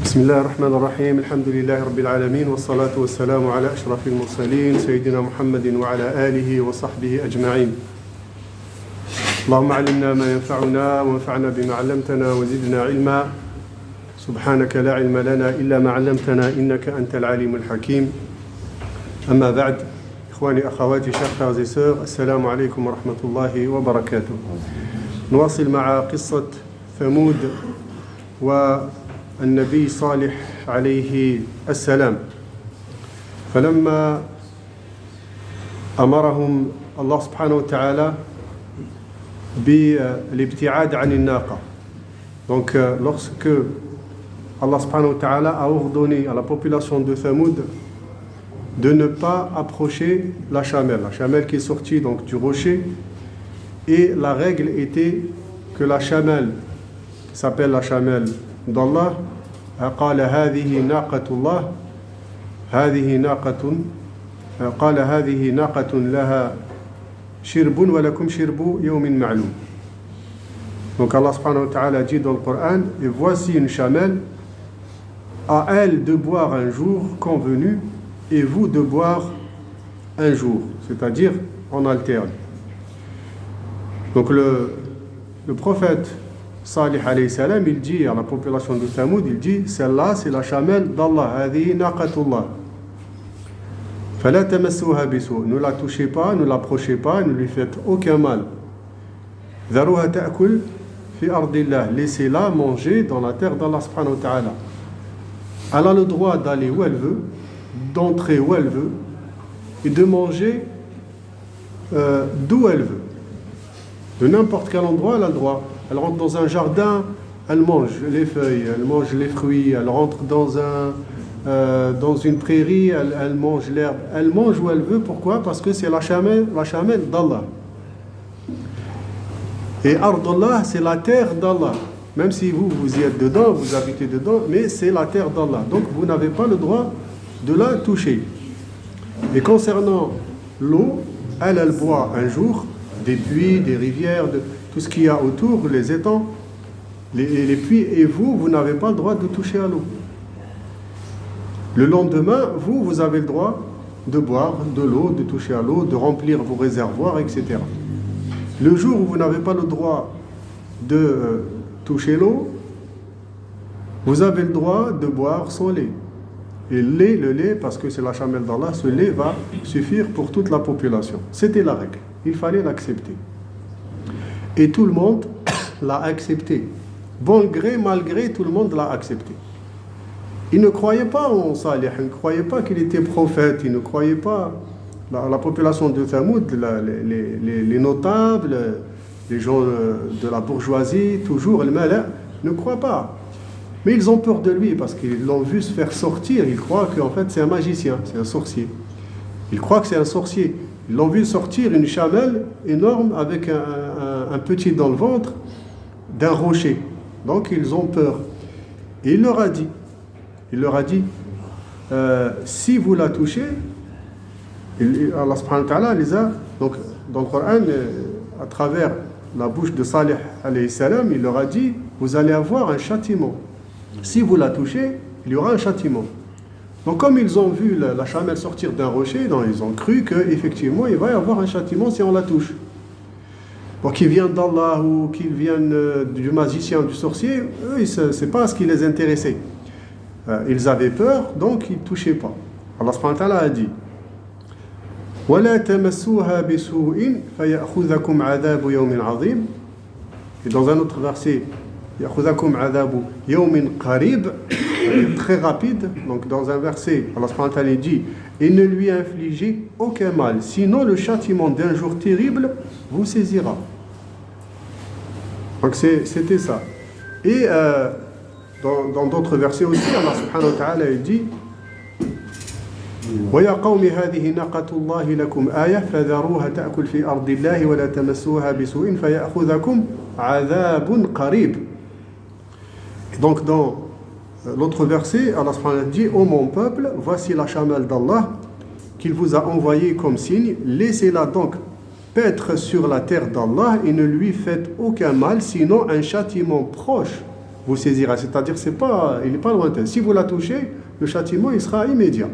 بسم الله الرحمن الرحيم الحمد لله رب العالمين والصلاة والسلام على أشرف المرسلين سيدنا محمد وعلى آله وصحبه أجمعين اللهم علمنا ما ينفعنا وانفعنا بما علمتنا وزدنا علما سبحانك لا علم لنا إلا ما علمتنا إنك أنت العليم الحكيم أما بعد إخواني أخواتي chers frères et sœurs السلام عليكم ورحمة الله وبركاته نواصل مع قصة ثمود والنبي صالح عليه السلام فلما أمرهم الله سبحانه وتعالى بالابتعاد عن الناقة. Donc lorsque Allah subhanahu wa ta'ala a ordonné à la population de Thamoud de ne pas approcher la chamelle qui est sortie donc du rocher, et la règle était que la chamelle qui s'appelle la chamelle d'Allah قال هذه ناقة الله هذه ناقة قال هذه ناقة لها شرب ولكم شرب يوم معلوم. Donc Allah subhanahu wa ta'ala dit dans le Coran, et voici une chamelle, à elle de boire un jour convenu et vous de boire un jour, c'est-à-dire en alterne. Donc le prophète Salih alayhi salam, il dit à la population de Thamoud, il dit, celle-là c'est la chamelle d'Allah, هذه ناقة الله. فلا تمسوها بسوء, ne la touchez pas, ne l'approchez pas, ne lui faites aucun mal. ذروها تأكل في أرض الله, laissez-la manger dans la terre d'Allah subhanahu wa ta'ala. Elle a le droit d'aller où elle veut, d'entrer où elle veut et de manger d'où elle veut. De n'importe quel endroit, elle a le droit. Elle rentre dans un jardin, elle mange les feuilles, elle mange les fruits, elle rentre dans une prairie, elle mange l'herbe. Elle mange où elle veut. Pourquoi? Parce que c'est la chamelle d'Allah. Et Ardullah, c'est la terre d'Allah. Même si vous y êtes dedans, vous habitez dedans, mais c'est la terre d'Allah. Donc vous n'avez pas le droit de la toucher. Et concernant l'eau, elle boit un jour des puits, des rivières, de tout ce qu'il y a autour, les étangs, les puits, et vous n'avez pas le droit de toucher à l'eau. Le lendemain, vous avez le droit de boire de l'eau, de toucher à l'eau, de remplir vos réservoirs, etc. Le jour où vous n'avez pas le droit de toucher l'eau, vous avez le droit de boire son lait. Et le lait, parce que c'est la chamelle d'Allah, ce lait va suffire pour toute la population. C'était la règle. Il fallait l'accepter. Et tout le monde l'a accepté. Bon gré, mal gré, tout le monde l'a accepté. Ils ne croyaient pas en Salih, ils ne croyaient pas qu'il était prophète, ils ne croyaient pas. La population de Thamoud, les notables, les gens de la bourgeoisie, toujours, le malin, ne croient pas. Mais ils ont peur de lui parce qu'ils l'ont vu se faire sortir. Ils croient qu'en fait c'est un magicien, c'est un sorcier. Ils croient que c'est un sorcier. Ils l'ont vu sortir une chamelle énorme avec un petit dans le ventre d'un rocher. Donc ils ont peur. Et il leur a dit, si vous la touchez, Allah subhanahu wa ta'ala les a, donc dans le Coran, à travers la bouche de Salih alayhi salam, il leur a dit, vous allez avoir un châtiment. Si vous la touchez, il y aura un châtiment. Donc comme ils ont vu la chamelle sortir d'un rocher, donc ils ont cru qu'effectivement il va y avoir un châtiment si on la touche. Bon, qu'ils viennent d'Allah ou qu'ils viennent du magicien, du sorcier, eux, c'est pas ce qui les intéressait. Ils avaient peur, donc ils ne touchaient pas. Allah subhanahu wa ta'ala a dit وَلَا تَمَسُّوهَا بِسُوءٍ فَيَأْخُذَكُمْ عَذَابُ يَوْمٍ عَظِيمٍ. Et dans un autre verset, يَأْخُذَكُمْ عَذَابُ يَوْمٍ قَرِيبٍ, très rapide. Donc dans un verset, Allah subhanahu wa ta'ala dit, et ne lui infligez aucun mal, sinon le châtiment d'un jour terrible vous saisira. Donc c'était ça. Et dans d'autres versets aussi, Allah subhanahu wa ta'ala dit وَيَا قَوْمِ هَذِهِ نَاقَةُ اللَّهِ لَكُمْ آيَةً فَذَرُوهَا تَأْكُلْ فِي أَرْضِ اللَّهِ وَلَا تَمَسُّوهَا بِسُوءٍ فَيَأْخُذَكُمْ عَذَابٌ قَرِيبٌ. Donc dans l'autre verset, Allah subhanahu wa ta'ala dit, ô mon peuple, voici la chamelle d'Allah qu'il vous a envoyée comme signe, laissez-la donc paître sur la terre d'Allah et ne lui faites aucun mal, sinon un châtiment proche vous saisira. C'est-à-dire, il n'est pas lointain. Si vous la touchez, le châtiment, il sera immédiat.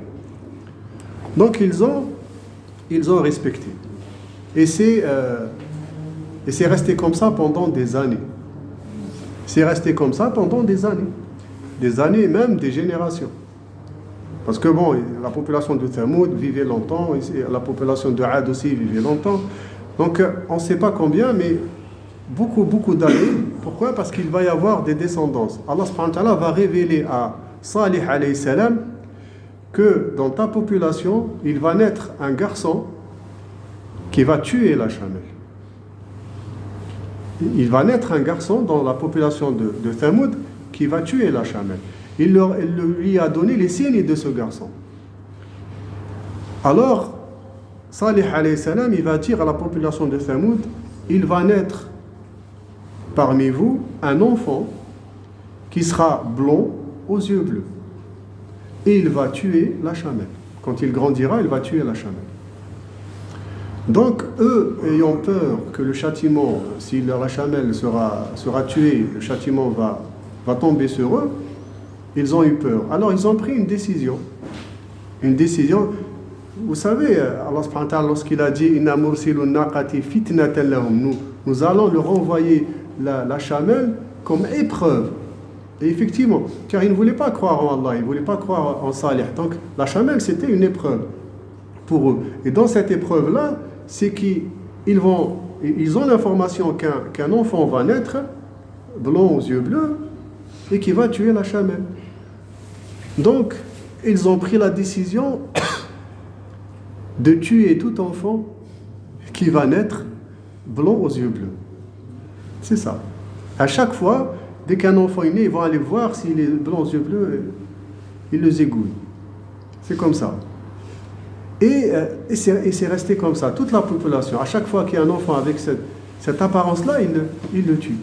Donc, ils ont respecté. Et c'est resté comme ça pendant des années. C'est resté comme ça pendant des années. Des années, même des générations. Parce que bon, la population de Thamoud vivait longtemps, et la population de Ad aussi vivait longtemps. Donc, on ne sait pas combien, mais beaucoup d'années. Pourquoi? Parce qu'il va y avoir des descendances. Allah subhanahu wa ta'ala va révéler à Salih alayhi salam que dans ta population, il va naître un garçon qui va tuer la chamelle. Il va naître un garçon dans la population de Thamoud qui va tuer la chamelle. Il lui a donné les signes de ce garçon. Alors, Salih alayhi salam, il va dire à la population de Thamoud, il va naître parmi vous un enfant qui sera blond aux yeux bleus. Et il va tuer la chamelle. Quand il grandira, il va tuer la chamelle. Donc, eux, ayant peur que le châtiment, si la chamelle sera tuée, le châtiment va tomber sur eux, ils ont eu peur. Alors, ils ont pris une décision. Une décision. Vous savez, Allah subhanahu wa ta'ala, lorsqu'il a dit Inna mursilun naqati fitnatan lahum, nous allons leur envoyer la chamelle comme épreuve. Et effectivement, car ils ne voulaient pas croire en Allah, ils ne voulaient pas croire en Salih. Donc, la chamelle, c'était une épreuve pour eux. Et dans cette épreuve-là, c'est qu'ils ont l'information qu'un enfant va naître, blond aux yeux bleus, et qui va tuer la chamelle. Donc, ils ont pris la décision de tuer tout enfant qui va naître blond aux yeux bleus. C'est ça. À chaque fois, dès qu'un enfant est né, ils vont aller voir s'il est blond aux yeux bleus, ils le égouillent. C'est comme ça. Et c'est resté comme ça. Toute la population, à chaque fois qu'il y a un enfant avec cette apparence-là, il le tue.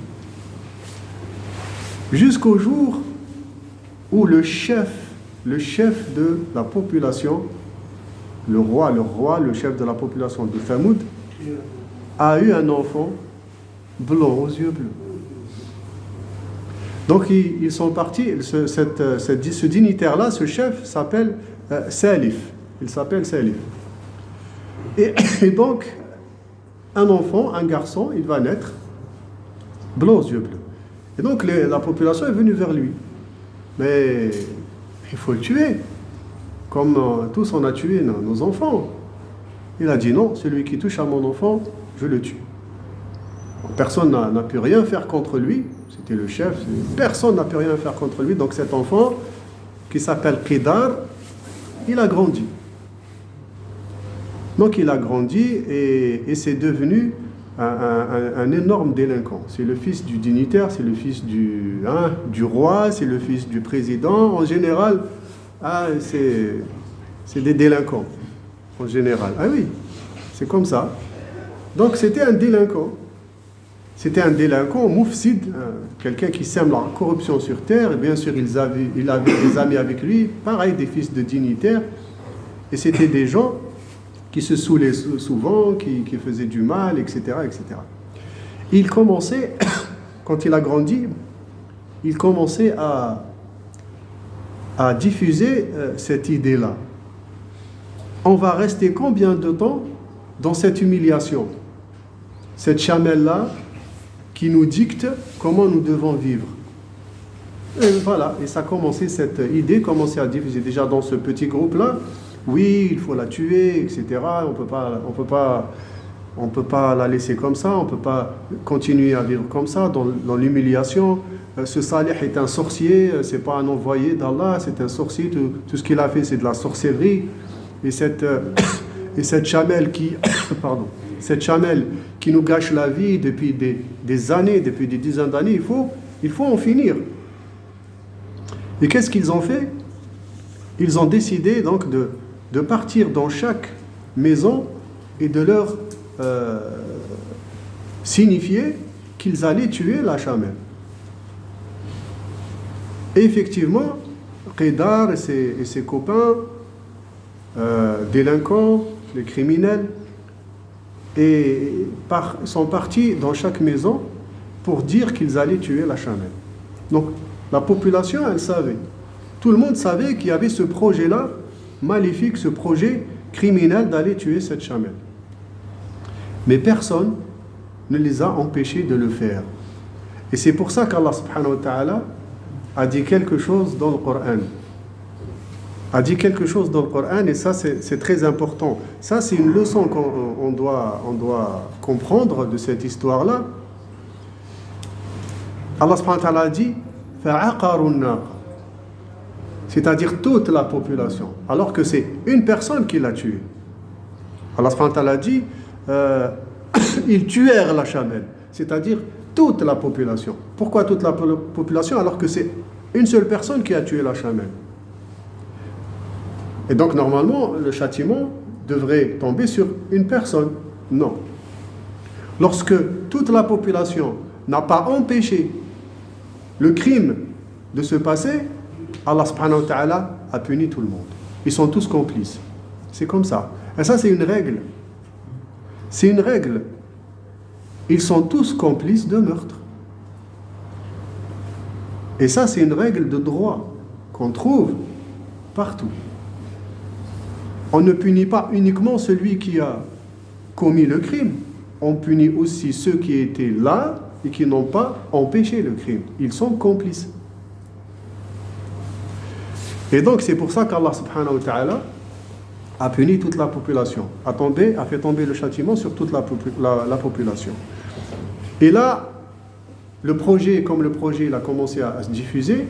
Jusqu'au jour où le chef de la population, le chef de la population de Thamoud, a eu un enfant blond aux yeux bleus. Donc ils sont partis, ce dignitaire-là, ce chef, s'appelle Salif. Il s'appelle Salif. Et donc, un enfant, un garçon, il va naître blond aux yeux bleus. Et donc la population est venue vers lui. Mais il faut le tuer. Comme tous on a tué nos enfants. Il a dit non, celui qui touche à mon enfant, je le tue. Personne n'a pu rien faire contre lui. C'était le chef. Personne n'a pu rien faire contre lui. Donc cet enfant, qui s'appelle Qidar, il a grandi. Donc il a grandi et c'est devenu un énorme délinquant. C'est le fils du dignitaire, c'est le fils du roi, c'est le fils du président. En général, c'est des délinquants. En général. Ah oui, c'est comme ça. Donc c'était un délinquant. C'était un délinquant, moufsid, quelqu'un qui sème la corruption sur terre. Et bien sûr, il avait des amis avec lui, pareil, des fils de dignitaires. Et c'était des gens qui se saoulaient souvent, qui faisaient du mal, etc., etc. Il commençait, quand il a grandi, il commençait à diffuser cette idée-là. On va rester combien de temps dans cette humiliation? Cette chamelle-là qui nous dicte comment nous devons vivre. Et voilà, et ça a commencé, cette idée commençait à diffuser déjà dans ce petit groupe-là. Oui, il faut la tuer, etc. On peut pas la laisser comme ça, on peut pas continuer à vivre comme ça, dans l'humiliation. Ce Salih est un sorcier, c'est pas un envoyé d'Allah, c'est un sorcier, tout ce qu'il a fait c'est de la sorcellerie. Et cette chamelle cette chamelle qui nous gâche la vie depuis des années, depuis des dizaines d'années, il faut en finir. Et qu'est-ce qu'ils ont fait? Ils ont décidé donc de partir dans chaque maison et de leur signifier qu'ils allaient tuer la chamelle. Et effectivement, Qidar et ses copains, délinquants, les criminels, sont partis dans chaque maison pour dire qu'ils allaient tuer la chamelle. Donc, la population, elle savait. Tout le monde savait qu'il y avait ce projet-là, maléfique, ce projet criminel d'aller tuer cette chamelle. Mais personne ne les a empêchés de le faire. Et c'est pour ça qu'Allah subhanahu wa ta'ala a dit quelque chose dans le Coran. A dit quelque chose dans le Coran, et ça c'est très important. Ça c'est une leçon qu'on doit comprendre de cette histoire-là. Allah subhanahu wa ta'ala a dit فَعَقَرُوا النَّاقَ, c'est-à-dire toute la population, alors que c'est une personne qui l'a tué. Allah subhanahu wa ta'ala a dit ils tuèrent la chamelle, c'est-à-dire toute la population. Pourquoi toute la population alors que c'est une seule personne qui a tué la chamelle? Et donc normalement le châtiment devrait tomber sur une personne. Non. Lorsque toute la population n'a pas empêché le crime de se passer, Allah subhanahu wa ta'ala a puni tout le monde. Ils sont tous complices. C'est comme ça. Et ça c'est une règle. C'est une règle. Ils sont tous complices de meurtre. Et ça, c'est une règle de droit qu'on trouve partout. On ne punit pas uniquement celui qui a commis le crime. On punit aussi ceux qui étaient là et qui n'ont pas empêché le crime. Ils sont complices. Et donc, c'est pour ça qu'Allah subhanahu wa ta'ala a puni toute la population, a fait tomber le châtiment sur toute la population. Et là, le projet il a commencé à se diffuser,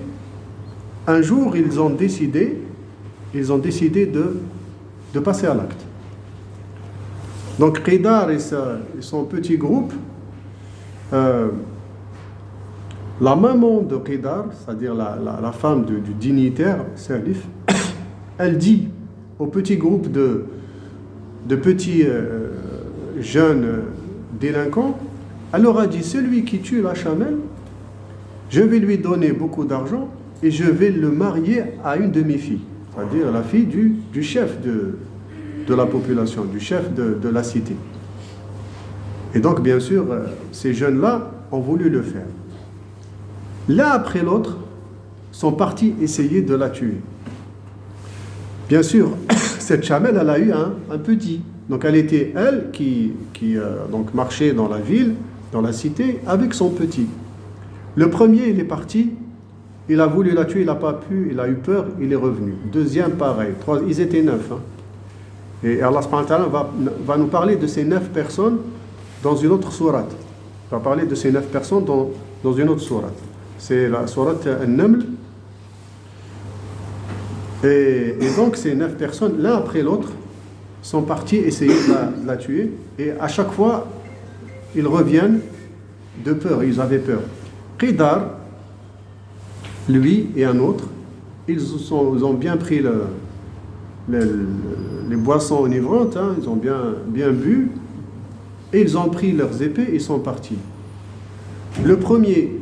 un jour ils ont décidé de passer à l'acte. Donc Qidar et son petit groupe, la maman de Qidar, c'est-à-dire la femme du dignitaire Salif, elle dit au petit groupe de petits jeunes délinquants, elle leur a dit, celui qui tue la chamelle, je vais lui donner beaucoup d'argent et je vais le marier à une de mes filles, c'est-à-dire la fille du chef de la population, du chef de la cité. Et donc bien sûr, ces jeunes-là ont voulu le faire. L'un après l'autre sont partis essayer de la tuer. Bien sûr, cette chamelle, elle a eu un petit. Donc elle était, elle, qui donc marchait dans la ville, dans la cité, avec son petit. Le premier, il est parti, il a voulu la tuer, il n'a pas pu, il a eu peur, il est revenu. Deuxième, pareil. Ils étaient 9. Et Allah subhanahu wa ta'ala va nous parler de ces 9 personnes dans une autre sourate. Il va parler de ces 9 personnes dans une autre sourate. C'est la sourate An-Naml. Et donc ces 9 personnes, l'un après l'autre, sont partis essayer de la tuer. Et à chaque fois, ils reviennent de peur, ils avaient peur. Qidar, lui et un autre, ils ont bien pris les boissons enivrantes, ils ont bien bu, et ils ont pris leurs épées et ils sont partis. Le premier,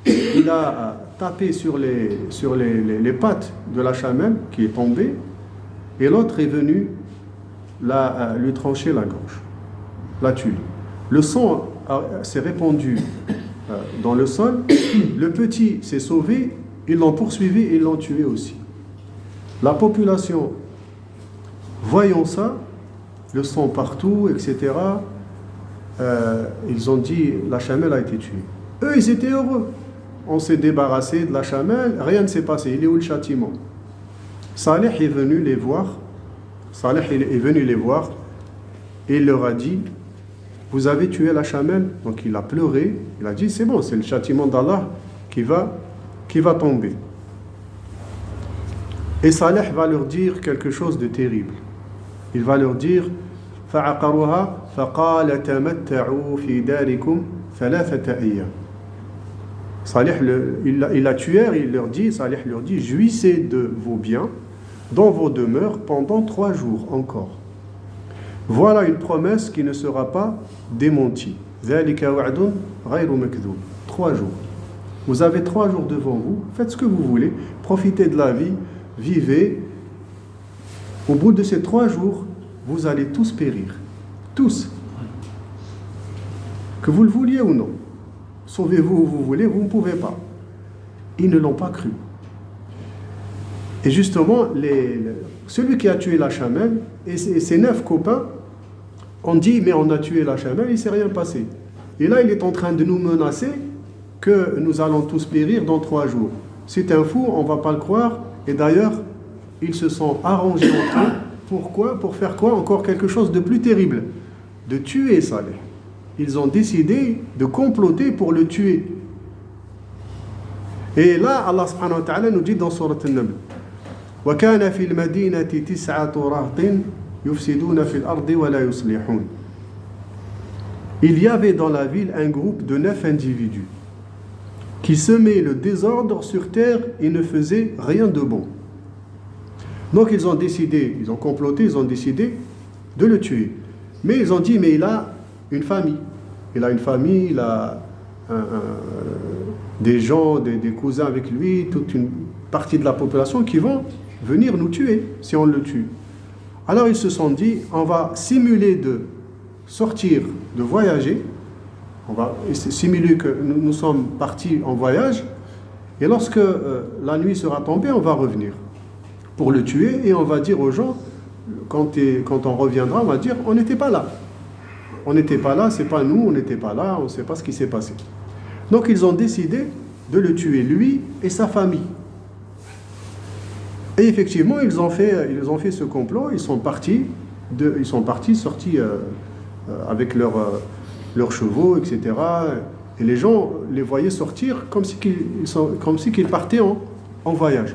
il a tapé sur les pattes de la chamelle qui est tombée, et l'autre est venu lui trancher la gorge, la tuer. Le sang s'est répandu dans le sol, le petit s'est sauvé, ils l'ont poursuivi et ils l'ont tué aussi. La population, voyant ça, le sang partout, etc., ils ont dit la chamelle a été tuée. Eux, ils étaient heureux. On s'est débarrassé de la chamelle, rien ne s'est passé. Il est où le châtiment? Salih est venu les voir. Et il leur a dit, vous avez tué la chamelle. Donc il a pleuré, il a dit, c'est bon, c'est le châtiment d'Allah qui va tomber. Et Salih va leur dire quelque chose de terrible. Il va leur dire, فَعَقَرُوهَا فَقَالَ تَمَتَّعُوا فِي دَارِكُمْ ثَلَاثَةَ أَيَّامٍ. Salih, il a tué, Salih leur dit, jouissez de vos biens dans vos demeures pendant 3 jours encore. Voilà une promesse qui ne sera pas démentie. ذَلِكَ وَعْدٌ غَيْرُ مَكْذُوبٍ. 3 jours. Vous avez 3 jours devant vous, faites ce que vous voulez, profitez de la vie, vivez. Au bout de ces 3 jours, vous allez tous périr. Tous. Que vous le vouliez ou non. Sauvez-vous où vous voulez, vous ne pouvez pas. Ils ne l'ont pas cru. Et justement, celui qui a tué la chamelle et ses 9 copains ont dit, mais on a tué la chamelle, il ne s'est rien passé. Et là, il est en train de nous menacer que nous allons tous périr dans 3 jours. C'est un fou, on ne va pas le croire. Et d'ailleurs, ils se sont arrangés entre eux. Pourquoi? Pour faire quoi? Encore quelque chose de plus terrible. De tuer Saleh. Ils ont décidé de comploter pour le tuer. Et là, Allah subhanahu wa ta'ala nous dit dans Sourate An-Naml, وَكَانَ فِي الْمَدِينَةِ تِسْعَةُ رَهْطٍ يُفْسِدُونَ فِي الْأَرْضِ وَلَا يُصْلِحُونَ. Il y avait dans la ville un groupe de 9 individus qui semaient le désordre sur terre et ne faisaient rien de bon. Donc ils ont décidé, ils ont comploté, ils ont décidé de le tuer. Mais ils ont dit, mais il a une famille. Il a une famille, il a des gens, des cousins avec lui, toute une partie de la population qui vont venir nous tuer si on le tue. Alors ils se sont dit, on va simuler de sortir, de voyager. On va simuler que nous sommes partis en voyage. Et lorsque la nuit sera tombée, on va revenir pour le tuer. Et on va dire aux gens, quand on reviendra, on va dire, on n'était pas là. On n'était pas là, c'est pas nous, on n'était pas là, on ne sait pas ce qui s'est passé. Donc ils ont décidé de le tuer, lui et sa famille. Et effectivement, ils ont fait ce complot, ils sont partis, sortis avec leurs chevaux, etc. Et les gens les voyaient sortir comme si qu'ils partaient en voyage.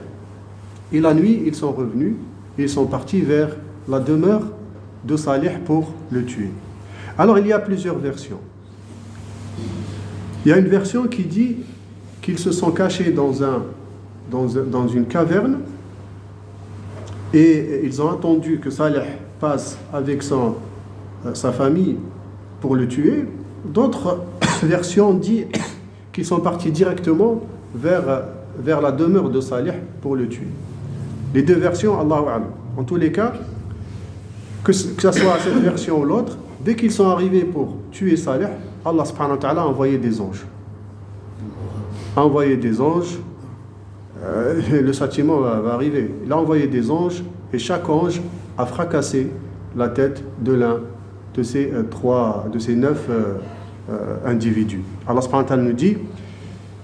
Et la nuit, ils sont revenus, et ils sont partis vers la demeure de Salih pour le tuer. Alors, il y a plusieurs versions. Il y a une version qui dit qu'ils se sont cachés dans une caverne et ils ont attendu que Salih passe avec sa famille pour le tuer. D'autres versions disent qu'ils sont partis directement vers la demeure de Salih pour le tuer. Les deux versions, Allahu A'lam. En tous les cas, que ce soit cette version ou l'autre, dès qu'ils sont arrivés pour tuer Salih, Allah subhanahu wa ta'ala a envoyé des anges. Le châtiment va arriver. Il a envoyé des anges et chaque ange a fracassé la tête de l'un de ces 9 individus. Allah subhanahu wa ta'ala nous dit,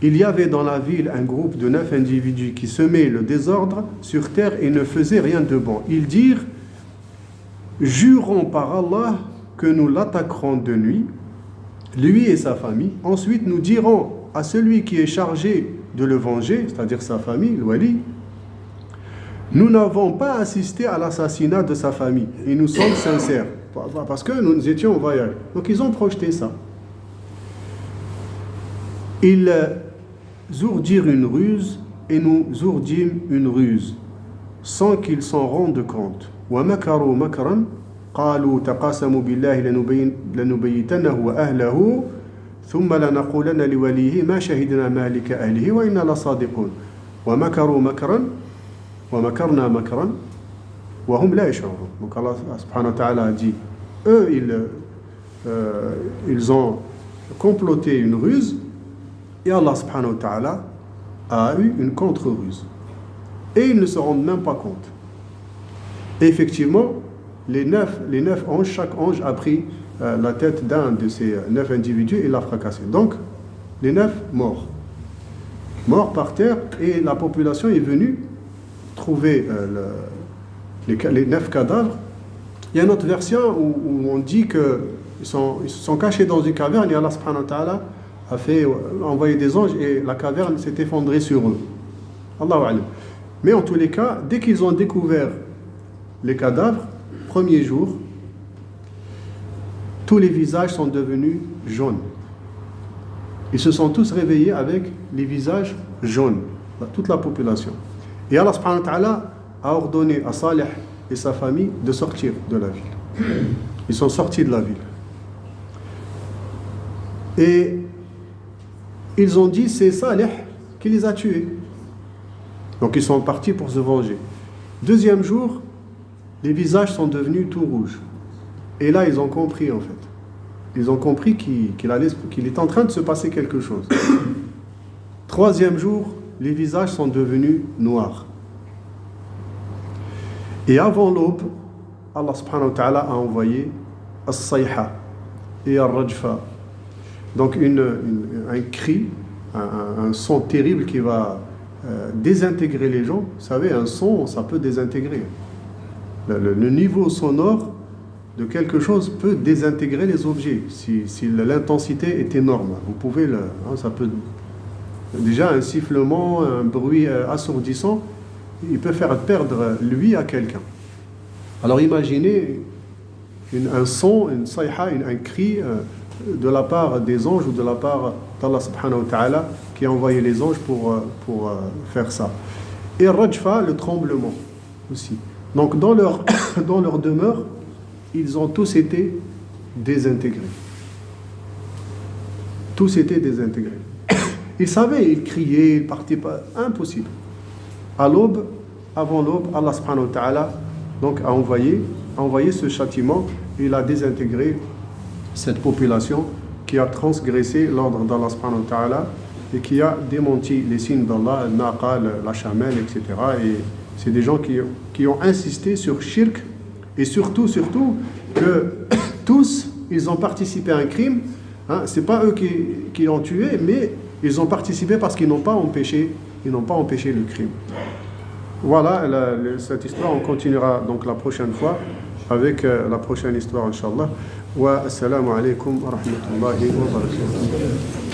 il y avait dans la ville un groupe de 9 individus qui semaient le désordre sur terre et ne faisaient rien de bon. Ils dirent, jurons par Allah que nous l'attaquerons de nuit, lui et sa famille. Ensuite, nous dirons à celui qui est chargé de le venger, c'est-à-dire sa famille, le wali, nous n'avons pas assisté à l'assassinat de sa famille et nous sommes sincères parce que nous étions au voyage. Donc ils ont projeté ça. Ils ourdirent une ruse et nous ourdîmes une ruse sans qu'ils s'en rendent compte. وَمَكَرُوا مَكْرًا قالوا تقاسموا بالله لنبيتنه وأهله ثم لنقولن لوليه ما شهدنا مهلك أهله وإنا لصادقون ومكروا مكرا ومكرنا مكرا وهم لا يشعرون. Donc Allah subhanahu wa ta'ala a dit, eux ils ont comploté une ruse et Allah subhanahu wa ta'ala a eu une contre-ruse et ils ne se rendent même pas compte. Et effectivement, les 9 anges, chaque ange a pris la tête d'un de ces 9 individus et l'a fracassé. Donc, les 9 morts par terre, et la population est venue trouver les 9 cadavres. Il y a une autre version où on dit qu'ils se sont cachés dans une caverne et Allah subhanahu wa ta'ala a envoyé des anges et la caverne s'est effondrée sur eux. Allahu a'lam. Mais en tous les cas, dès qu'ils ont découvert les cadavres, premier jour, tous les visages sont devenus jaunes. Ils se sont tous réveillés avec les visages jaunes, toute la population. Et Allah subhanahu wa ta'ala a ordonné à Salih et sa famille de sortir de la ville. Ils sont sortis de la ville. Et ils ont dit, c'est Salih qui les a tués. Donc ils sont partis pour se venger. Deuxième jour, les visages sont devenus tout rouges. Et là, ils ont compris en fait. Ils ont compris qu'il est en train de se passer quelque chose. Troisième jour, les visages sont devenus noirs. Et avant l'aube, Allah subhanahu wa ta'ala a envoyé as-sayha et al-rajfa. Donc un cri, un son terrible qui va désintégrer les gens. Vous savez, un son, ça peut désintégrer. Le niveau sonore de quelque chose peut désintégrer les objets si l'intensité est énorme. Vous pouvez ça peut déjà un sifflement, un bruit assourdissant, il peut faire perdre l'ouïe à quelqu'un. Alors imaginez un son, une sayha, un cri de la part des anges ou de la part d'Allah subhanahu wa ta'ala qui a envoyé les anges pour faire ça. Et rajfa, le tremblement aussi. Donc dans leur demeure, ils ont tous été désintégrés. Tous étaient désintégrés. Ils savaient, ils criaient, ils partaient pas. Impossible. À l'aube, avant l'aube, Allah subhanahu wa ta'ala donc, a envoyé ce châtiment et il a désintégré cette population qui a transgressé l'ordre d'Allah subhanahu wa ta'ala et qui a démenti les signes d'Allah, le naqa, la chamelle, etc. Et c'est des gens qui ont insisté sur shirk et surtout que tous, ils ont participé à un crime. C'est pas eux qui l'ont tué, mais ils ont participé parce qu'ils n'ont pas empêché le crime. Voilà, cette histoire, on continuera donc la prochaine fois avec la prochaine histoire, Inch'Allah. Wa assalamu alaikum wa rahmatullahi wa barakatuh.